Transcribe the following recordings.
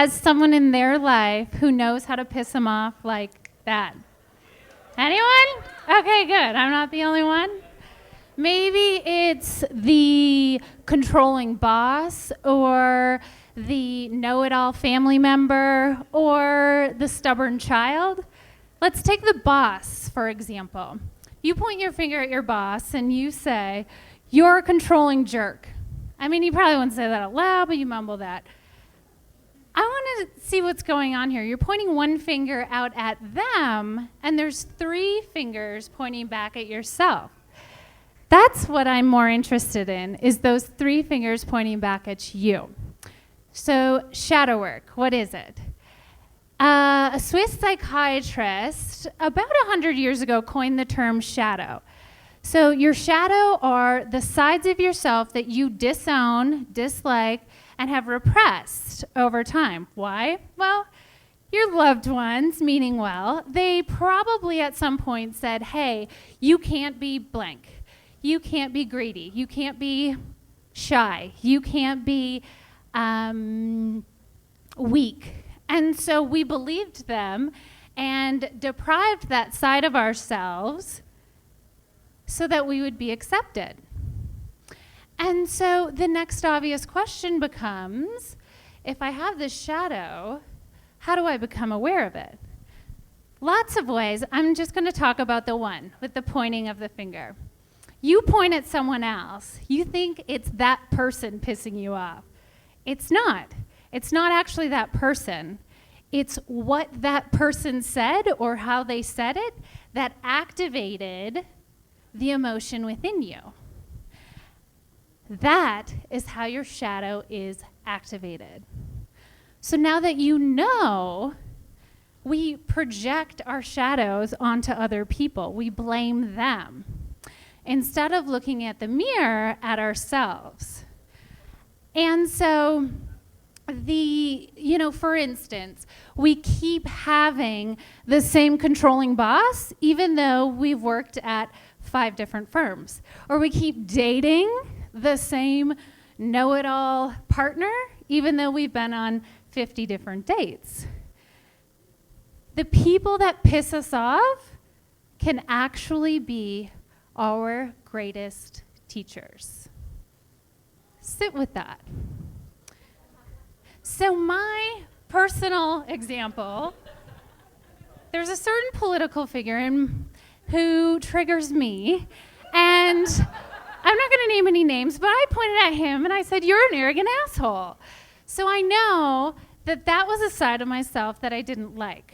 has someone in their life who knows how to piss them off like that? Anyone? Okay, good. I'm not the only one. Maybe it's the controlling boss or the know-it-all family member or the stubborn child. Let's take the boss, for example. You point your finger at your boss and you say, "You're a controlling jerk." I mean, you probably wouldn't say that out loud, but you mumble that. I want to see what's going on here. You're pointing one finger out at them, and there's 3 fingers pointing back at yourself. That's what I'm more interested in, is those 3 fingers pointing back at you. So shadow work, what is it? A Swiss psychiatrist about 100 years ago coined the term shadow. So your shadow are the sides of yourself that you disown, dislike, and have repressed over time. Why? Well, your loved ones, meaning well, they probably at some point said, hey, you can't be blank. You can't be greedy. You can't be shy. You can't be weak. And so we believed them and deprived that side of ourselves so that we would be accepted. And so the next obvious question becomes, if I have this shadow, how do I become aware of it? Lots of ways. I'm just going to talk about the one with the pointing of the finger. You point at someone else. You think it's that person pissing you off. It's not. It's not actually that person. It's what that person said or how they said it that activated the emotion within you. That is how your shadow is activated. So now that you know, we project our shadows onto other people. We blame them instead of looking at the mirror at ourselves. And so for instance, we keep having the same controlling boss even though we've worked at 5 different firms. Or we keep dating the same know-it-all partner even though we've been on 50 different dates. The people that piss us off can actually be our greatest teachers. Sit with that. So my personal example, there's a certain political figure who triggers me, and I'm not going to name any names, but I pointed at him and I said, "You're an arrogant asshole." So I know that that was a side of myself that I didn't like.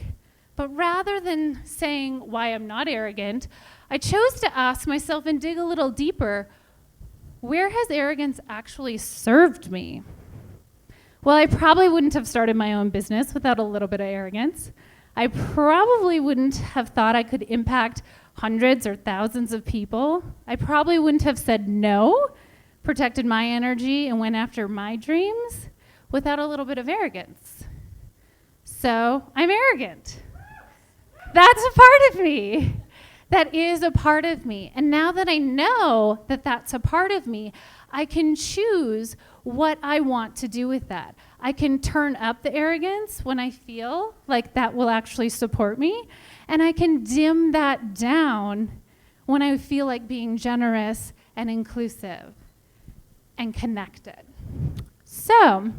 But rather than saying why I'm not arrogant, I chose to ask myself and dig a little deeper, where has arrogance actually served me? Well, I probably wouldn't have started my own business without a little bit of arrogance. I probably wouldn't have thought I could impact hundreds or thousands of people. I probably wouldn't have said no, protected my energy, and went after my dreams without a little bit of arrogance. So I'm arrogant. That's a part of me. That is a part of me. And now that I know that that's a part of me, I can choose what I want to do with that. I can turn up the arrogance when I feel like that will actually support me, and I can dim that down when I feel like being generous and inclusive and connected. So,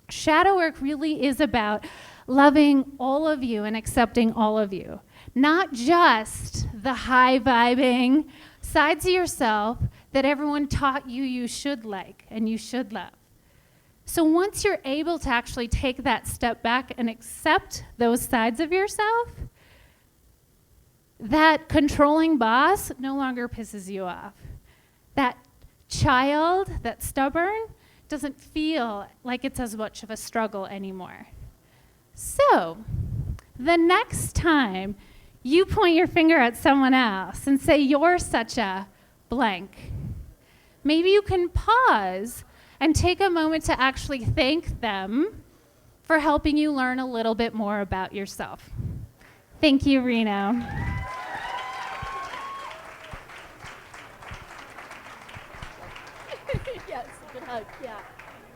shadow work really is about loving all of you and accepting all of you, not just the high-vibing sides of yourself that everyone taught you should like and you should love. So once you're able to actually take that step back and accept those sides of yourself, that controlling boss no longer pisses you off. That child that's stubborn doesn't feel like it's as much of a struggle anymore. So the next time you point your finger at someone else and say, "You're such a blank," maybe you can pause and take a moment to actually thank them for helping you learn a little bit more about yourself. Thank you, Reno. Yes, good hug, yeah.